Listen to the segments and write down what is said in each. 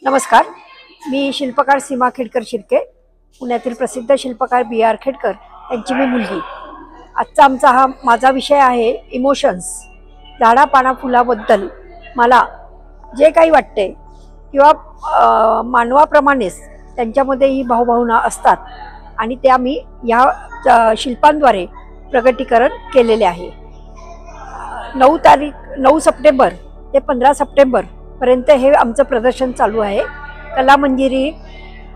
नमस्कार, मी शिल्पकार सीमा खेडकर शिर्के, पुण्यातील प्रसिद्ध शिल्पकार BR खेडकर यांची मी मुलगी। आजचा माझा विषय आहे इमोशन्स। झाडा पाना फुलाबद्दल मला जे काही वाटते किंवा मानवाप्रमाणेच त्यांच्यामध्ये ही भावभावना असतात आणि त्या मी या शिल्पांद्वारे प्रगटीकरण केलेले आहे। 9 सप्टेंबर ते 15 सप्टेंबर पर्यंत हे आमचं प्रदर्शन चालू आहे। कला मंजिरी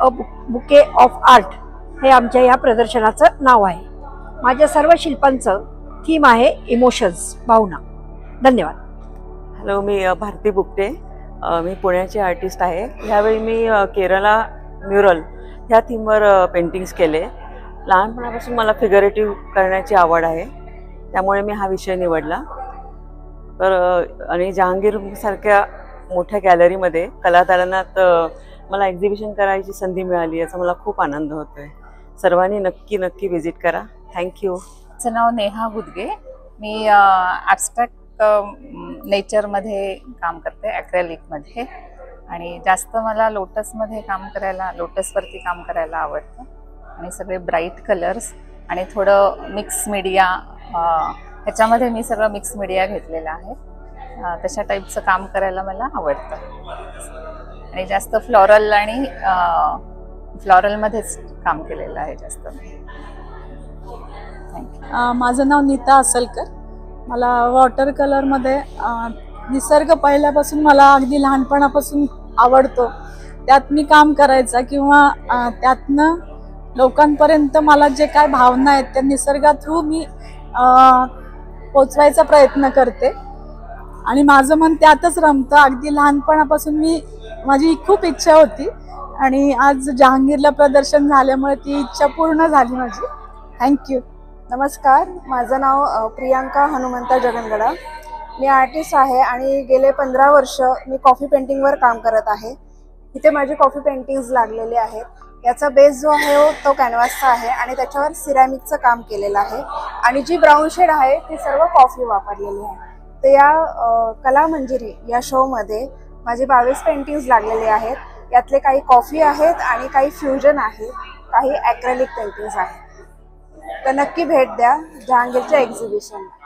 बुके ऑफ आर्ट हे आमच्या या प्रदर्शनाचं नाव आहे। माझ्या सर्व शिल्पांचं थीम आहे इमोशन्स, भावना। धन्यवाद। हॅलो, मी भारती बुकटे, मी पुण्याची आर्टिस्ट आहे। ह्यावेळी मी केरला म्युरल ह्या थीमवर पेंटिंग्स केले। लहानपणापासून मला फिगरेटिव्ह करण्याची आवड आहे, त्यामुळे मी हा विषय निवडला। तर आणि जहांगीर सारख्या मोठ्या गॅलरीमध्ये कलादालनात मला एक्झिबिशन करायची संधी मिळाली, याचा मला खूप आनंद होतोय। सर्वांनी नक्की व्हिजिट करा। थँक्यू। माझं नाव नेहा गुदगे, मी ॲब्स्ट्रॅक्ट नेचरमध्ये काम करते, ॲक्रेलिकमध्ये, आणि जास्त मला लोटसवरती काम करायला आवडतं। आणि सगळे ब्राईट कलर्स आणि थोडं मिक्स मीडिया, ह्याच्यामध्ये मी सगळं मिक्स मीडिया घेतलेला आहे। तशा टाईपचं काम करायला मला आवडतं आणि जास्त फ्लॉरलमध्येच काम केलेलं आहे जास्त। माझं नाव नीता असलकर। मला वॉटर कलरमध्ये निसर्ग पहिल्यापासून मला अगदी लहानपणापासून आवडतो। त्यात मी काम करायचा किंवा त्यातनं लोकांपर्यंत मला जे काय भावना आहेत त्या निसर्गा थ्रू मी पोचवायचा प्रयत्न करते आणि माझं मन त्यातच रमतं। अगदी लहानपणापासून माझी खूप इच्छा होती आणि आज जहांगीरला प्रदर्शन झाल्यामुळे ती इच्छा पूर्ण झाली माझी। थँक्यू। नमस्कार, माझं नाव प्रियांका हनुमंता जगनगडा। मी आर्टिस्ट आहे आणि गेले 15 वर्ष मी कॉफी पेंटिंगवर काम करत आहे। इथे माझी कॉफी पेंटिंग्स लागलेले आहेत। याचा बेस जो आहे तो कॅनव्हासचा आहे आणि त्याच्यावर सिरॅमिकचं काम केलेलं आहे आणि जी ब्राऊन शेड आहे ती सर्व कॉफी वापरलेली आहे। तर या कला मंजिरी या शोमध्ये माझे 22 पेंटिंग्स लागलेले आहेत। यातले काही कॉफी आहेत आणि काही फ्युजन आहे, काही ॲक्रेलिक पेंटिंग्स आहेत। तर नक्की भेट द्या जहांगीरच्या एक्झिबिशनला।